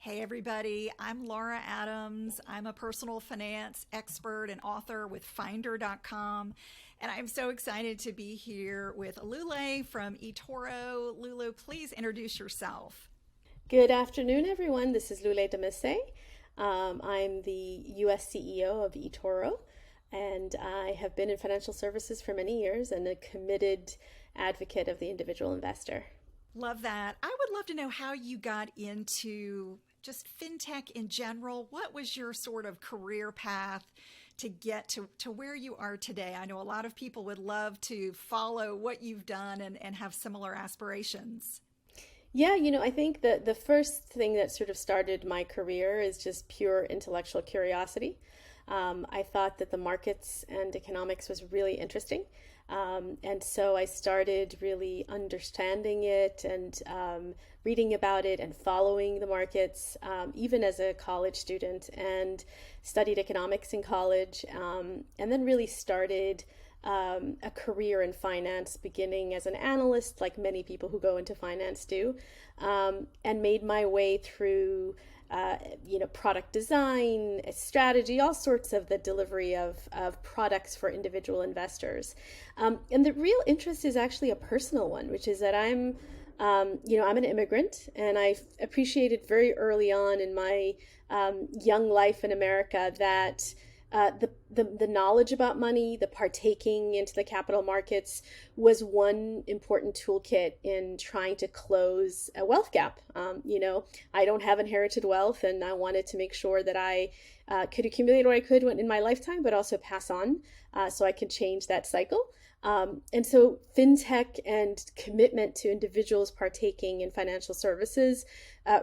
Hey, everybody. I'm Laura Adams. I'm a personal finance expert and author with Finder.com. And I'm so excited to be here with Lule from eToro. Lule, please introduce yourself. Good afternoon, everyone. This is Lule Demmissie. I'm the US CEO of eToro, and I have been in financial services for many years and a committed advocate of the individual investor. Love that. I would love to know how you got into just fintech in general. What was your sort of career path to get to where you are today? I know a lot of people would love to follow what you've done and have similar aspirations. Yeah, I think that the first thing that sort of started my career is just pure intellectual curiosity. I thought that the markets and economics was really interesting. And so I started really understanding it and reading about it and following the markets, even as a college student, and studied economics in college, and then really started a career in finance, beginning as an analyst, like many people who go into finance do, and made my way through product design, strategy, all sorts of the delivery of products for individual investors. And the real interest is actually a personal one, which is that I'm an immigrant, and I appreciated very early on in my young life in America that the knowledge about money, the partaking into the capital markets was one important toolkit in trying to close a wealth gap. I don't have inherited wealth, and I wanted to make sure that I could accumulate what I could in my lifetime, but also pass on so I could change that cycle. And so fintech and commitment to individuals partaking in financial services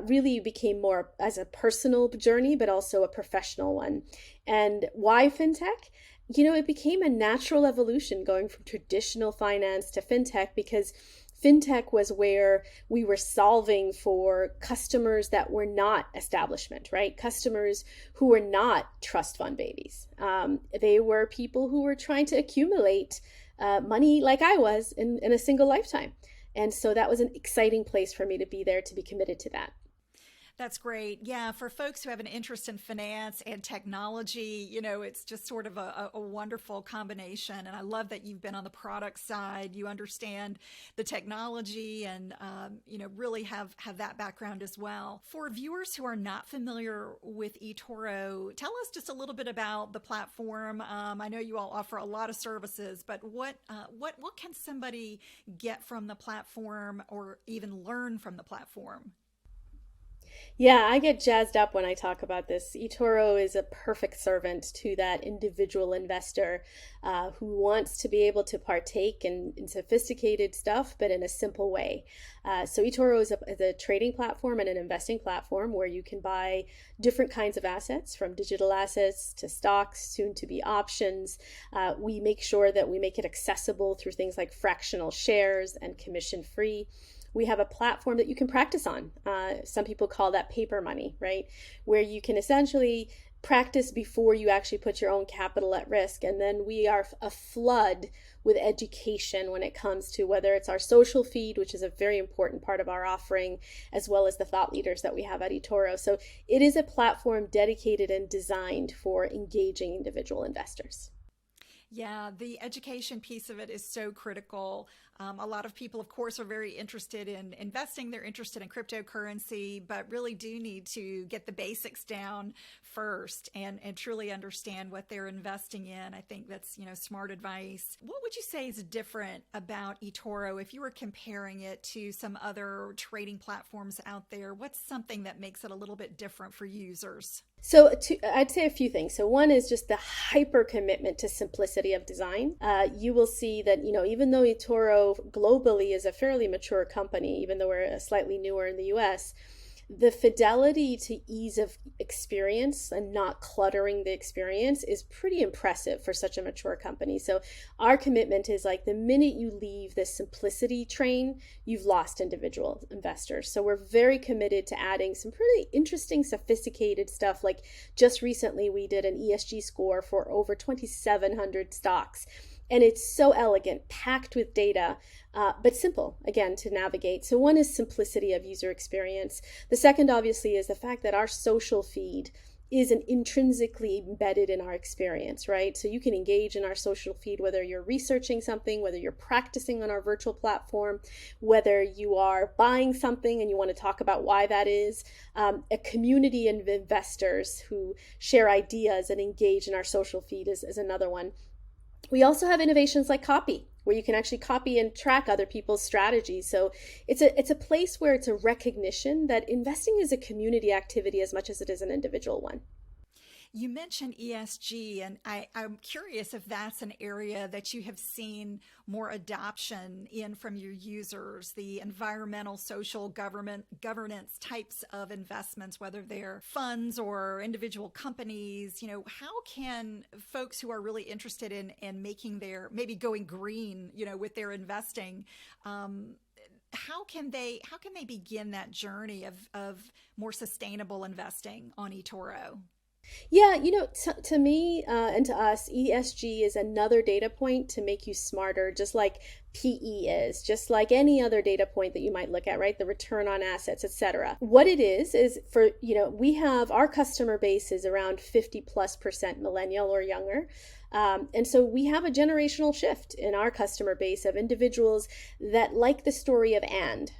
really became more as a personal journey, but also a professional one. And why fintech? It became a natural evolution going from traditional finance to fintech, because fintech was where we were solving for customers that were not establishment, right? Customers who were not trust fund babies. They were people who were trying to accumulate money like I was in a single lifetime. And so that was an exciting place for me to be there, to be committed to that. That's great. Yeah, for folks who have an interest in finance and technology, it's just sort of a wonderful combination. And I love that you've been on the product side. You understand the technology and, really have that background as well. For viewers who are not familiar with eToro, tell us just a little bit about the platform. I know you all offer a lot of services, but what can somebody get from the platform or even learn from the platform? Yeah, I get jazzed up when I talk about this. eToro is a perfect servant to that individual investor who wants to be able to partake in sophisticated stuff, but in a simple way. So eToro is a trading platform and an investing platform where you can buy different kinds of assets, from digital assets to stocks, soon to be options. We make sure that we make it accessible through things like fractional shares and commission free. We have a platform that you can practice on. Some people call that paper money, right? Where you can essentially practice before you actually put your own capital at risk. And then we are a flood with education when it comes to whether it's our social feed, which is a very important part of our offering, as well as the thought leaders that we have at eToro. So it is a platform dedicated and designed for engaging individual investors. Yeah, the education piece of it is so critical. A lot of people, of course, are very interested in investing. They're interested in cryptocurrency, but really do need to get the basics down first and truly understand what they're investing in. I think that's, smart advice. What would you say is different about eToro if you were comparing it to some other trading platforms out there? What's something that makes it a little bit different for users? So I'd say a few things. So one is just the hyper commitment to simplicity of design. You will see that, even though eToro globally is a fairly mature company, even though we're slightly newer in the US, the fidelity to ease of experience and not cluttering the experience is pretty impressive for such a mature company. So our commitment is like the minute you leave the simplicity train, you've lost individual investors. So we're very committed to adding some pretty interesting, sophisticated stuff. Like just recently, we did an ESG score for over 2,700 stocks. And it's so elegant, packed with data, but simple, again, to navigate. So one is simplicity of user experience. The second, obviously, is the fact that our social feed is an intrinsically embedded in our experience, right? So you can engage in our social feed, whether you're researching something, whether you're practicing on our virtual platform, whether you are buying something and you want to talk about why that is. A community of investors who share ideas and engage in our social feed is another one. We also have innovations like copy, where you can actually copy and track other people's strategies. So it's a place where it's a recognition that investing is a community activity as much as it is an individual one. You mentioned ESG, and I'm curious if that's an area that you have seen more adoption in from your users, the environmental, social, governance types of investments, whether they're funds or individual companies. How can folks who are really interested in making maybe going green, with their investing, how can they begin that journey of more sustainable investing on eToro? Yeah, to me and to us, ESG is another data point to make you smarter, just like PE is, just like any other data point that you might look at, right? The return on assets, etc. What it is for, we have our customer base is around 50+% millennial or younger. And so we have a generational shift in our customer base of individuals that like the story of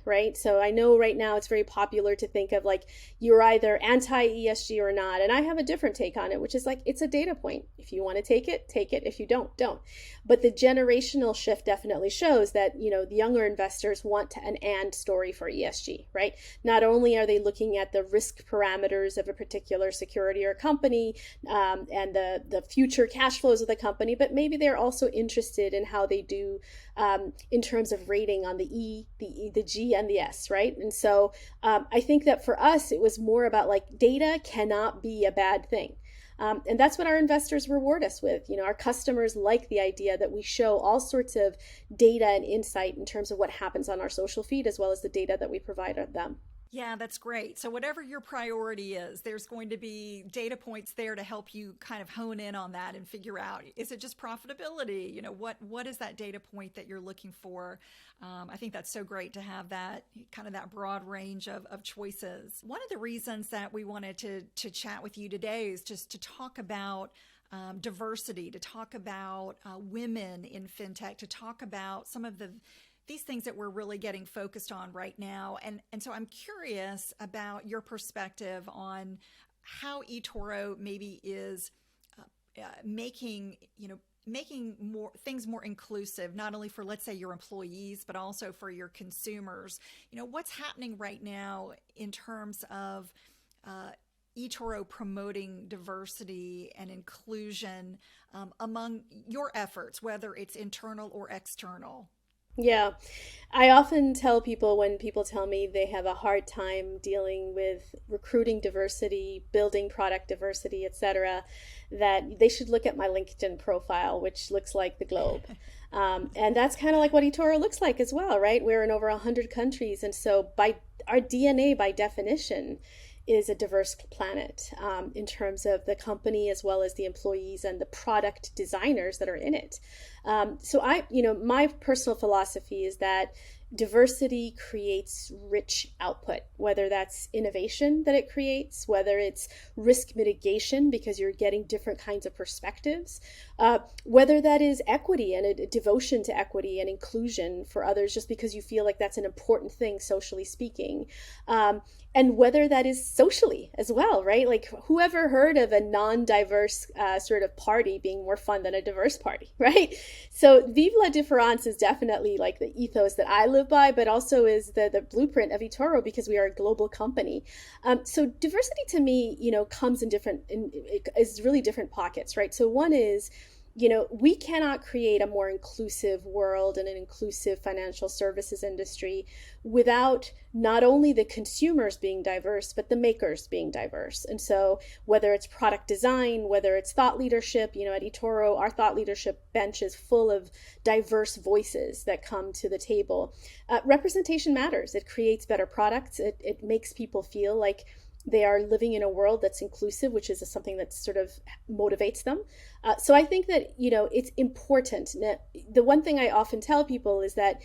right? So I know right now it's very popular to think of like you're either anti-ESG or not. And I have a different take on it, which is like it's a data point. If you want to take it, take it. If you don't, don't. But the generational shift definitely shows that, the younger investors want an and story for ESG, right? Not only are they looking at the risk parameters of a particular security or company and the future cash flows of the company, but maybe they're also interested in how they do in terms of rating on the E, the G, and the S, right? And so I think that for us, it was more about like data cannot be a bad thing. And that's what our investors reward us with. Our customers like the idea that we show all sorts of data and insight in terms of what happens on our social feed, as well as the data that we provide them. Yeah, that's great. So whatever your priority is, there's going to be data points there to help you kind of hone in on that and figure out, is it just profitability? What is that data point that you're looking for? I think that's so great to have that kind of that broad range of choices. One of the reasons that we wanted to chat with you today is just to talk about diversity, to talk about women in fintech, to talk about some of these things that we're really getting focused on right now. And so I'm curious about your perspective on how eToro maybe is making more things more inclusive, not only for, let's say, your employees, but also for your consumers. What's happening right now in terms of eToro promoting diversity and inclusion among your efforts, whether it's internal or external? Yeah, I often tell people when people tell me they have a hard time dealing with recruiting diversity, building product diversity, etc., that they should look at my LinkedIn profile, which looks like the globe. And that's kind of like what eToro looks like as well, right? We're in over 100 countries. And so by our DNA, by definition, is a diverse planet in terms of the company as well as the employees and the product designers that are in it. So my personal philosophy is that diversity creates rich output, whether that's innovation that it creates, whether it's risk mitigation because you're getting different kinds of perspectives, whether that is equity and a devotion to equity and inclusion for others just because you feel like that's an important thing socially speaking. And whether that is socially as well, right? Like whoever heard of a non-diverse sort of party being more fun than a diverse party, right? So Vive la Différence is definitely like the ethos that I live by, but also is the blueprint of eToro because we are a global company. So diversity to me, comes is really different pockets, right? So one is, we cannot create a more inclusive world and an inclusive financial services industry without not only the consumers being diverse, but the makers being diverse. And so whether it's product design, whether it's thought leadership, at eToro, our thought leadership bench is full of diverse voices that come to the table. Representation matters. It creates better products. It makes people feel like They are living in a world that's inclusive, which is something that sort of motivates them. So I think that, it's important. Now, the one thing I often tell people is that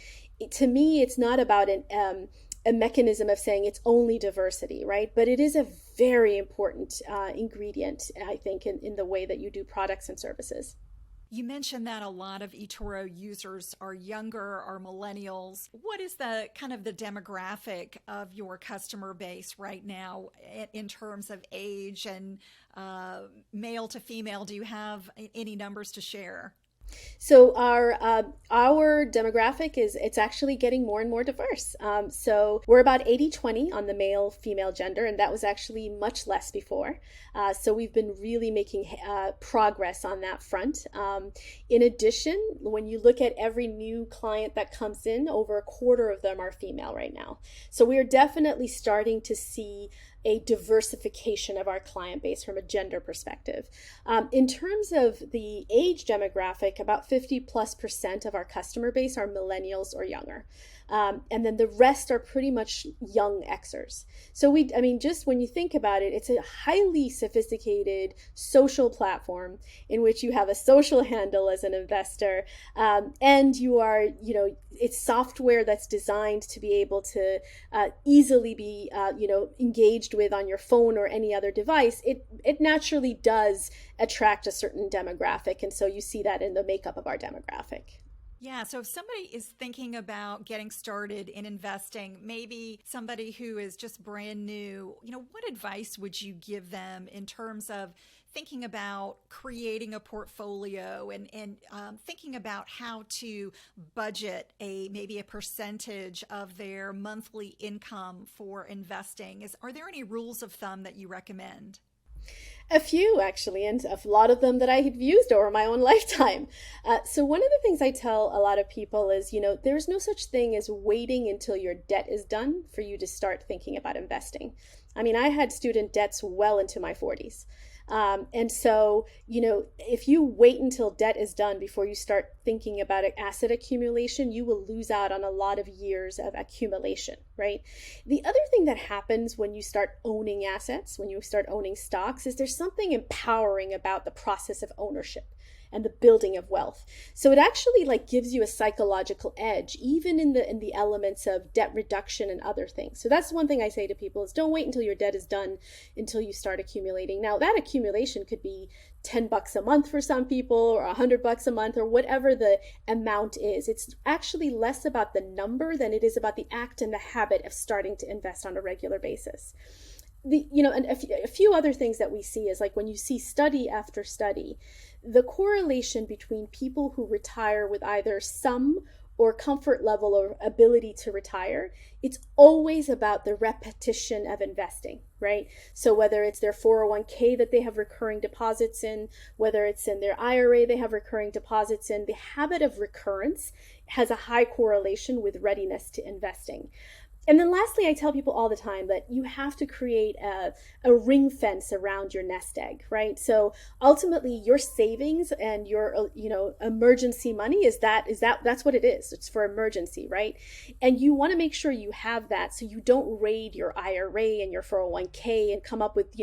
to me, it's not about a mechanism of saying it's only diversity, right? But it is a very important ingredient, I think, in the way that you do products and services. You mentioned that a lot of eToro users are younger, are millennials. What is the kind of the demographic of your customer base right now in terms of age and male to female? Do you have any numbers to share? So our demographic it's actually getting more and more diverse. So we're about 80-20 on the male female gender, and that was actually much less before. So we've been really making progress on that front. In addition, when you look at every new client that comes in, over a quarter of them are female right now. So we are definitely starting to see a diversification of our client base from a gender perspective. In terms of the age demographic, about 50+% of our customer base are millennials or younger. And then the rest are pretty much young Xers. So just when you think about it, it's a highly sophisticated social platform in which you have a social handle as an investor, and you are, it's software that's designed to be able to easily be, engaged with on your phone or any other device. It naturally does attract a certain demographic, and so you see that in the makeup of our demographic. Yeah, so if somebody is thinking about getting started in investing, maybe somebody who is just brand new, what advice would you give them in terms of thinking about creating a portfolio and thinking about how to budget maybe a percentage of their monthly income for investing? Are there any rules of thumb that you recommend? A few, actually, and a lot of them that I have used over my own lifetime. So one of the things I tell a lot of people is, there's no such thing as waiting until your debt is done for you to start thinking about investing. I mean, I had student debts well into my 40s. And so, if you wait until debt is done before you start thinking about asset accumulation, you will lose out on a lot of years of accumulation, right? The other thing that happens when you start owning assets, when you start owning stocks, is there's something empowering about the process of ownership and the building of wealth. So it actually gives you a psychological edge, even in the elements of debt reduction and other things. So that's one thing I say to people is don't wait until your debt is done until you start accumulating. Now that accumulation could be $10 a month for some people, or $100 a month, or whatever the amount is. It's actually less about the number than it is about the act and the habit of starting to invest on a regular basis. And a few other things that we see is when you see study after study, the correlation between people who retire with either some or comfort level or ability to retire, it's always about the repetition of investing, right? So whether it's their 401k that they have recurring deposits in, whether it's in their IRA they have recurring deposits in, the habit of recurrence has a high correlation with readiness to investing. And then lastly, I tell people all the time that you have to create a ring fence around your nest egg, right? So ultimately your savings and your, emergency money that's what it is. It's for emergency, right? And you want to make sure you have that so you don't raid your IRA and your 401k and come up with,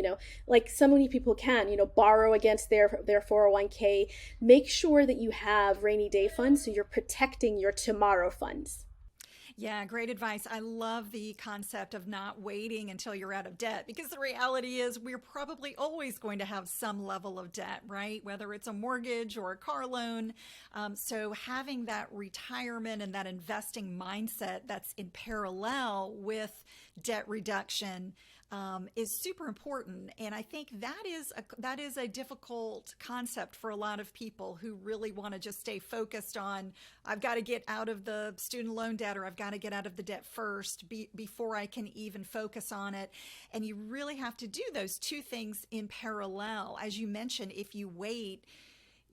like so many people can, borrow against their 401k. Make sure that you have rainy day funds so you're protecting your tomorrow funds. Yeah, great advice. I love the concept of not waiting until you're out of debt, because the reality is we're probably always going to have some level of debt, right? Whether it's a mortgage or a car loan. So having that retirement and that investing mindset that's in parallel with debt reduction is super important. And I think that is a difficult concept for a lot of people who really want to just stay focused on, I've got to get out of the student loan debt, or I've got to get out of the debt first before I can even focus on it. And you really have to do those two things in parallel. As you mentioned, if you wait,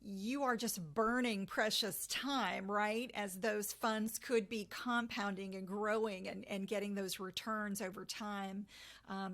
you are just burning precious time, right? As those funds could be compounding and growing and getting those returns over time.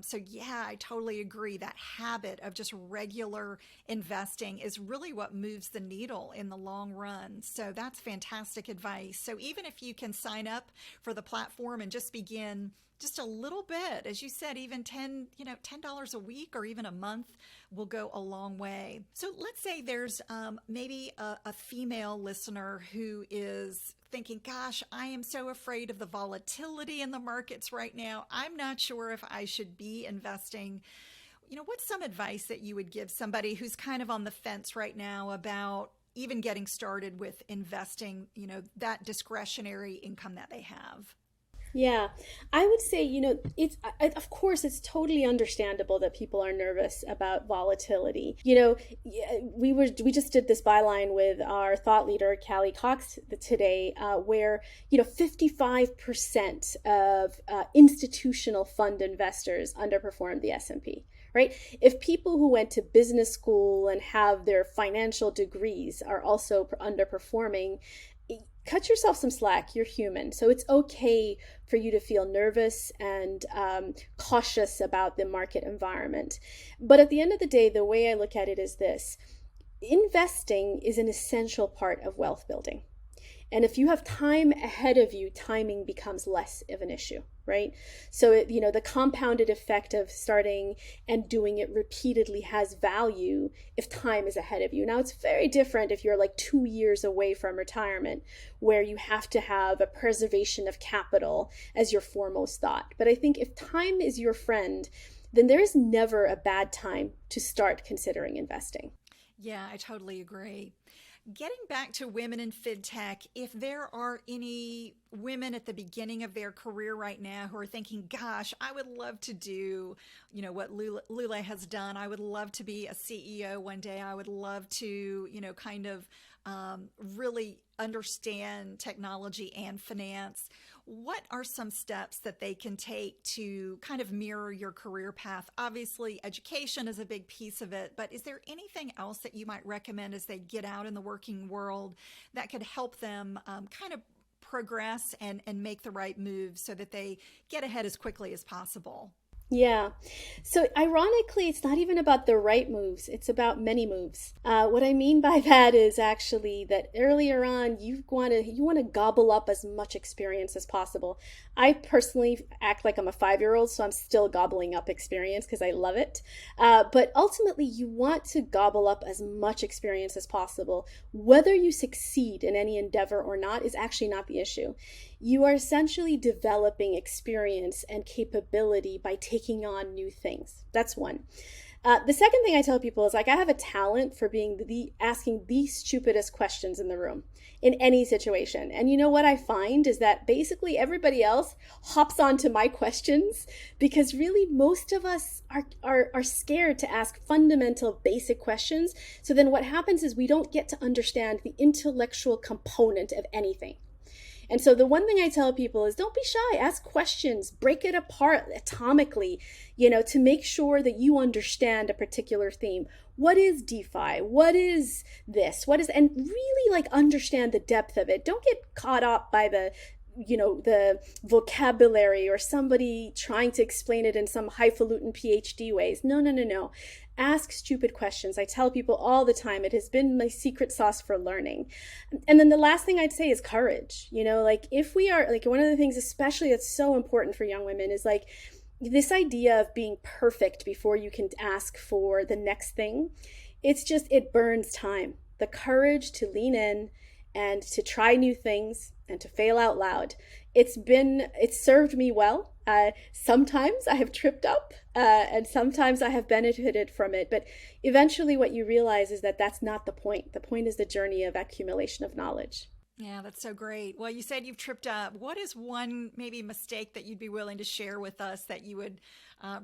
So yeah, I totally agree. That habit of just regular investing is really what moves the needle in the long run. So that's fantastic advice. So even if you can sign up for the platform and just begin just a little bit, as you said, even $10 a week or even a month will go a long way. So let's say there's maybe a female listener who is thinking, gosh, I am so afraid of the volatility in the markets right now. I'm not sure if I should be investing. What's some advice that you would give somebody who's kind of on the fence right now about even getting started with investing, that discretionary income that they have? Yeah, I would say, of course, it's totally understandable that people are nervous about volatility. We just did this byline with our thought leader, Callie Cox, today, where, 55% of institutional fund investors underperformed the S&P. Right? If people who went to business school and have their financial degrees are also underperforming, cut yourself some slack. You're human. So it's okay for you to feel nervous and cautious about the market environment. But at the end of the day, the way I look at it is this: investing is an essential part of wealth building. And if you have time ahead of you, timing becomes less of an issue, right? So, the compounded effect of starting and doing it repeatedly has value if time is ahead of you. Now, it's very different if you're like 2 years away from retirement, where you have to have a preservation of capital as your foremost thought. But I think if time is your friend, then there is never a bad time to start considering investing. Yeah, I totally agree. Getting back to women in fintech, if there are any women at the beginning of their career right now who are thinking, gosh, I would love to do, what Lule has done. I would love to be a CEO one day. I would love to, really understand technology and finance. What are some steps that they can take to kind of mirror your career path? Obviously, education is a big piece of it, but is there anything else that you might recommend as they get out in the working world that could help them kind of progress and make the right moves so that they get ahead as quickly as possible? Yeah. So ironically, it's not even about the right moves. It's about many moves. What I mean by that is actually that earlier on, you want to gobble up as much experience as possible. I personally act like I'm a 5-year-old, so I'm still gobbling up experience because I love it. But ultimately, you want to gobble up as much experience as possible. Whether you succeed in any endeavor or not is actually not the issue. You are essentially developing experience and capability by taking on new things. That's one. The second thing I tell people is I have a talent for asking the stupidest questions in the room in any situation. And what I find is that basically everybody else hops onto my questions because really most of us are scared to ask fundamental basic questions. So then what happens is we don't get to understand the intellectual component of anything. And so the one thing I tell people is don't be shy, ask questions, break it apart atomically, to make sure that you understand a particular theme. What is DeFi? What is this? And really understand the depth of it. Don't get caught up by the vocabulary or somebody trying to explain it in some highfalutin PhD ways. No. Ask stupid questions. I tell people all the time, it has been my secret sauce for learning. And then the last thing I'd say is courage. If we are, one of the things especially that's so important for young women is this idea of being perfect before you can ask for the next thing. It burns time. The courage to lean in and to try new things and to fail out loud. It's served me well. Sometimes I have tripped up and sometimes I have benefited from it. But eventually what you realize is that that's not the point. The point is the journey of accumulation of knowledge. Yeah, that's so great. Well, you said you've tripped up. What is one maybe mistake that you'd be willing to share with us that you would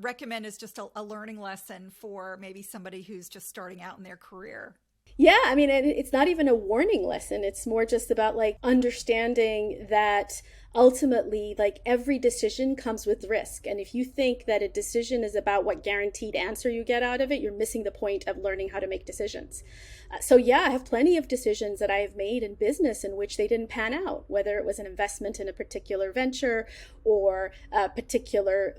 recommend as just a learning lesson for maybe somebody who's just starting out in their career? Yeah, it's not even a warning lesson. It's more just about understanding that ultimately every decision comes with risk. And if you think that a decision is about what guaranteed answer you get out of it, you're missing the point of learning how to make decisions. So I have plenty of decisions that I have made in business in which they didn't pan out, whether it was an investment in a particular venture or a particular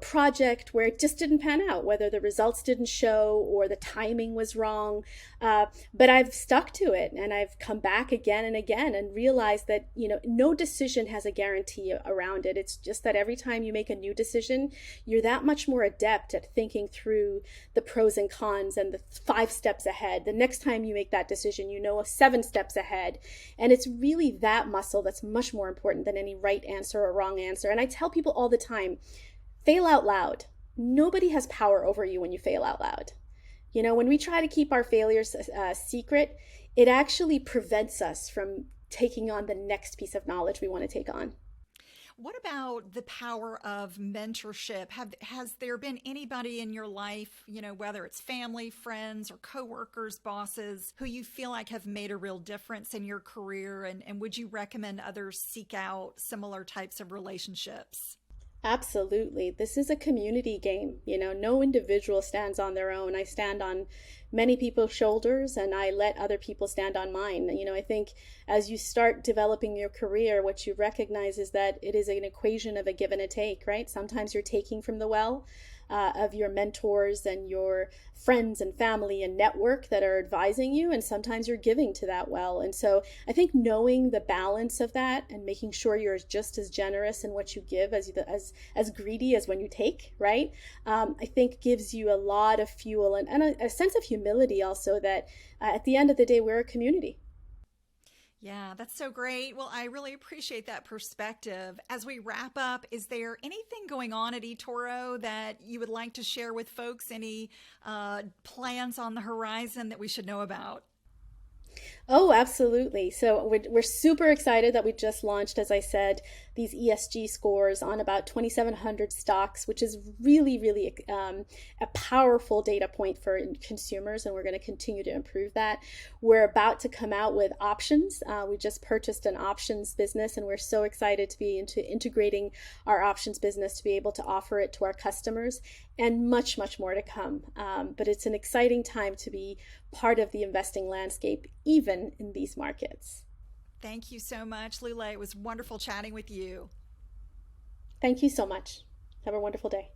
project where it just didn't pan out, whether the results didn't show or the timing was wrong. But I've stuck to it, and I've come back again and again and realized that, no decision has a guarantee around it. It's just that every time you make a new decision, you're that much more adept at thinking through the pros and cons and the 5 steps ahead. The next time you make that decision, 7 steps ahead. And it's really that muscle that's much more important than any right answer or wrong answer. And I tell people all the time, fail out loud. Nobody has power over you when you fail out loud. When we try to keep our failures secret, it actually prevents us from taking on the next piece of knowledge we want to take on. What about the power of mentorship? Has there been anybody in your life, whether it's family, friends, or coworkers, bosses, who you feel like have made a real difference in your career? And would you recommend others seek out similar types of relationships? Absolutely. This is a community game. No individual stands on their own. I stand on many people's shoulders, and I let other people stand on mine. I think as you start developing your career, what you recognize is that it is an equation of a give and a take, right? Sometimes you're taking from the well of your mentors and your friends and family and network that are advising you, and sometimes you're giving to that well. And so I think knowing the balance of that and making sure you're just as generous in what you give as greedy as when you take, right? I think gives you a lot of fuel and a sense of humility also, that at the end of the day, we're a community. Yeah, that's so great. Well, I really appreciate that perspective. As we wrap up, is there anything going on at eToro that you would like to share with folks? Any plans on the horizon that we should know about? Oh, absolutely. So we're super excited that we just launched, as I said, these ESG scores on about 2,700 stocks, which is really, really a powerful data point for consumers, and we're going to continue to improve that. We're about to come out with options. We just purchased an options business, and we're so excited to be integrating our options business to be able to offer it to our customers, and much, much more to come. But it's an exciting time to be part of the investing landscape, even in these markets. Thank you so much, Lule. It was wonderful chatting with you. Thank you so much. Have a wonderful day.